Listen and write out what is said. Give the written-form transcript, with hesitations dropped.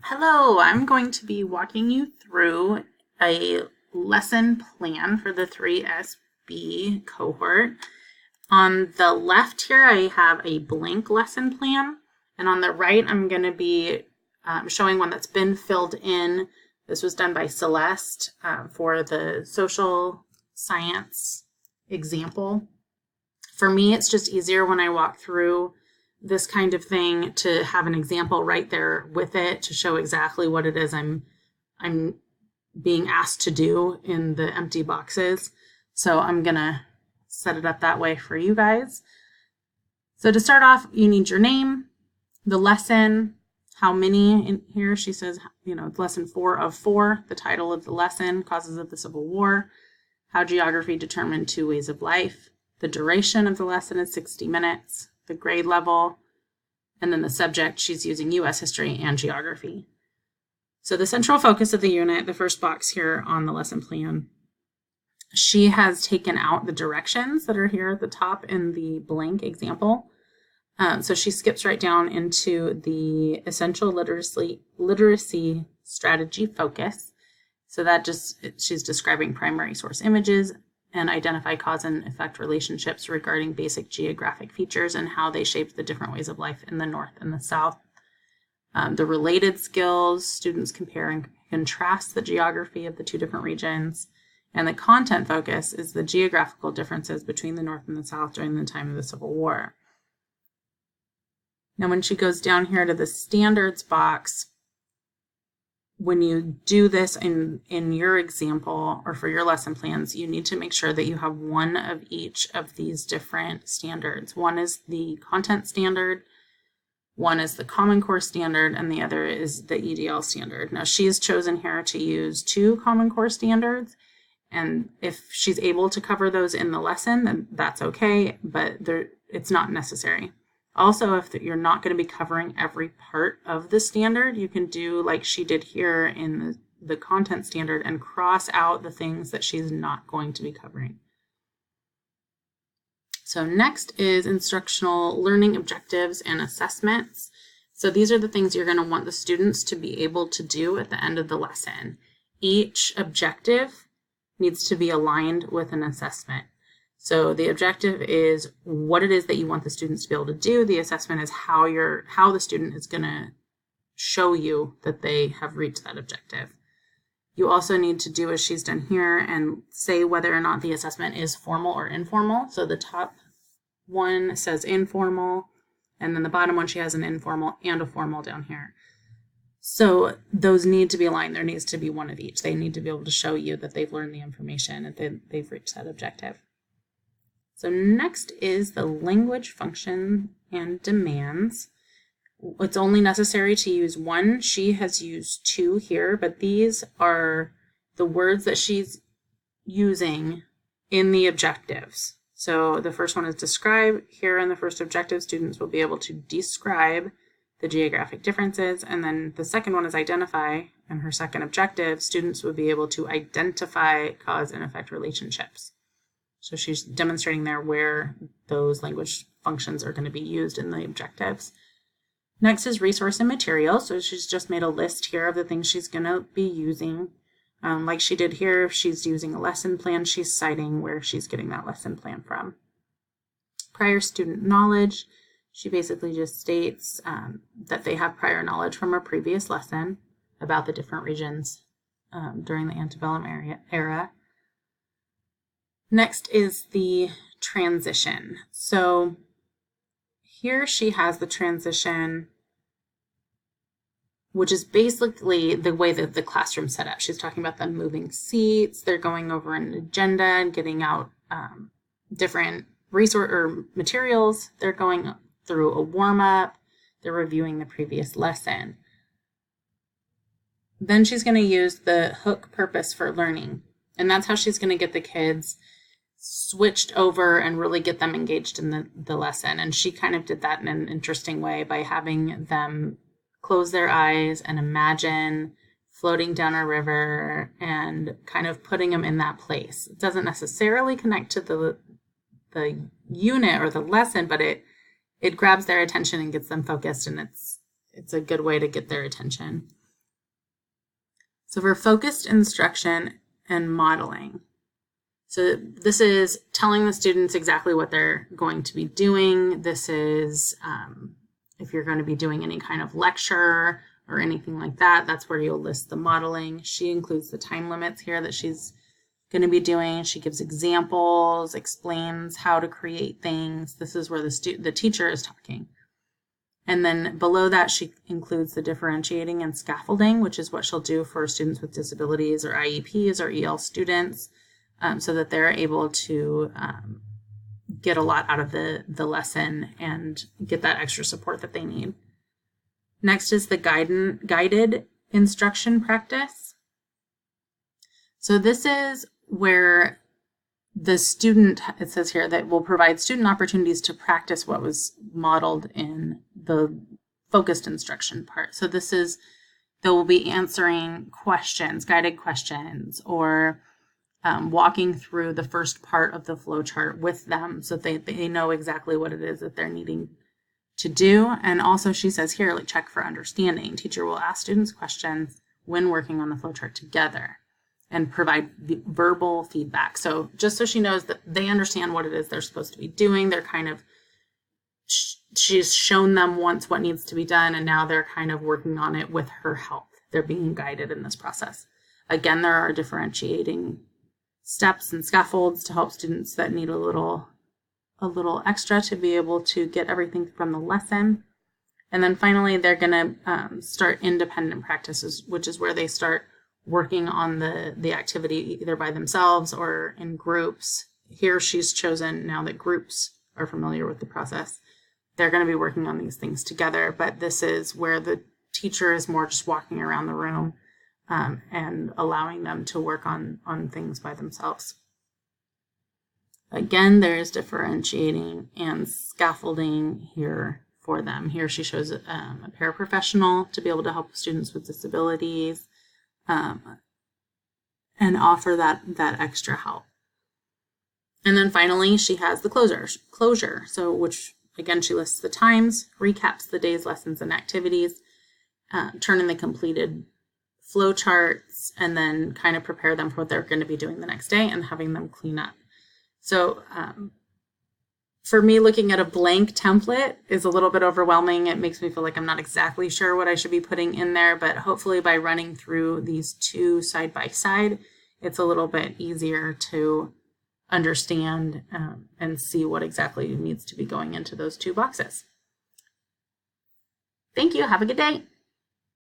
Hello, I'm going to be walking you through a lesson plan for the 3SB cohort. On the left here, I have a blank lesson plan, and on the right, I'm going to be showing one that's been filled in. This was done by Celeste for the social science example. For me, it's just easier when I walk through this kind of thing to have an example right there with it to show exactly what it is I'm being asked to do in the empty boxes. So I'm gonna set it up that way for you guys. So to start off, you need your name, the lesson, how many in here. She says, lesson 4 of 4, the title of the lesson, causes of the Civil War, how geography determined 2 ways of life. The duration of the lesson is 60 minutes, the grade level, and then the subject, she's using U.S. history and geography. So the central focus of the unit, the first box here on the lesson plan, she has taken out the directions that are here at the top in the blank example. So she skips right down into the essential literacy strategy focus. So that she's describing primary source images and identify cause and effect relationships regarding basic geographic features and how they shape the different ways of life in the North and the South. The related skills, students compare and contrast the geography of the 2 different regions. And the content focus is the geographical differences between the North and the South during the time of the Civil War. Now, when she goes down here to the standards box, when you do this in your example or for your lesson plans, you need to make sure that you have one of each of these different standards. One is the content standard, one is the Common Core standard, and the other is the EDL standard. Now, she has chosen here to use 2 Common Core standards, and if she's able to cover those in the lesson, then that's okay, but it's not necessary. Also, if you're not going to be covering every part of the standard, you can do like she did here in the content standard and cross out the things that she's not going to be covering. So next is instructional learning objectives and assessments. So these are the things you're going to want the students to be able to do at the end of the lesson. Each objective needs to be aligned with an assessment. So the objective is what it is that you want the students to be able to do. The assessment is how the student is going to show you that they have reached that objective. You also need to do as she's done here and say whether or not the assessment is formal or informal. So the top one says informal, and then the bottom one she has an informal and a formal down here. So those need to be aligned. There needs to be one of each. They need to be able to show you that they've learned the information and they've reached that objective. So next is the language function and demands. It's only necessary to use 1. She has used 2 here, but these are the words that she's using in the objectives. So the first one is describe. Here in the first objective, students will be able to describe the geographic differences. And then the second one is identify. And her second objective, students will be able to identify cause and effect relationships. So she's demonstrating there where those language functions are going to be used in the objectives. Next is resource and material. So she's just made a list here of the things she's going to be using. Like she did here, if she's using a lesson plan, she's citing where she's getting that lesson plan from. Prior student knowledge. She basically just states that they have prior knowledge from a previous lesson about the different regions during the antebellum era. Next is the transition. So here she has the transition, which is basically the way that the classroom's set up. She's talking about them moving seats. They're going over an agenda and getting out different resource or materials. They're going through a warm-up. They're reviewing the previous lesson. Then she's going to use the hook purpose for learning. And that's how she's going to get the kids switched over and really get them engaged in the lesson. And she kind of did that in an interesting way by having them close their eyes and imagine floating down a river and kind of putting them in that place. It doesn't necessarily connect to the unit or the lesson, but it grabs their attention and gets them focused, and it's a good way to get their attention. So for focused instruction and modeling, so this is telling the students exactly what they're going to be doing. This is if you're going to be doing any kind of lecture or anything like that, that's where you'll list the modeling. She includes the time limits here that she's going to be doing. She gives examples, explains how to create things. This is where the teacher is talking. And then below that, she includes the differentiating and scaffolding, which is what she'll do for students with disabilities or IEPs or EL students, so that they're able to get a lot out of the lesson and get that extra support that they need. Next is the guided instruction practice. So this is where the student, it says here, that will provide student opportunities to practice what was modeled in the focused instruction part. So this is, they will be answering questions, guided questions, or walking through the first part of the flow chart with them so they know exactly what it is that they're needing to do. And also she says here, like, check for understanding. Teacher will ask students questions when working on the flow chart together and provide verbal feedback. So just so she knows that they understand what it is they're supposed to be doing, they're kind of, she's shown them once what needs to be done, and now they're kind of working on it with her help. They're being guided in this process. Again, there are differentiating steps and scaffolds to help students that need a little extra to be able to get everything from the lesson. And then finally, they're going to start independent practices, which is where they start working on the activity either by themselves or in groups. Here she's chosen, now that groups are familiar with the process, they're going to be working on these things together, but this is where the teacher is more just walking around the room and allowing them to work on things by themselves. Again, there's differentiating and scaffolding here for them. Here she shows a paraprofessional to be able to help students with disabilities, and offer that extra help. And then finally, she has the closure. So which, again, she lists the times, recaps the day's lessons and activities, turn in the completed flow charts, and then kind of prepare them for what they're going to be doing the next day and having them clean up. So for me, looking at a blank template is a little bit overwhelming. It makes me feel like I'm not exactly sure what I should be putting in there, but hopefully by running through these two side by side, it's a little bit easier to understand and see what exactly needs to be going into those two boxes. Thank you. Have a good day.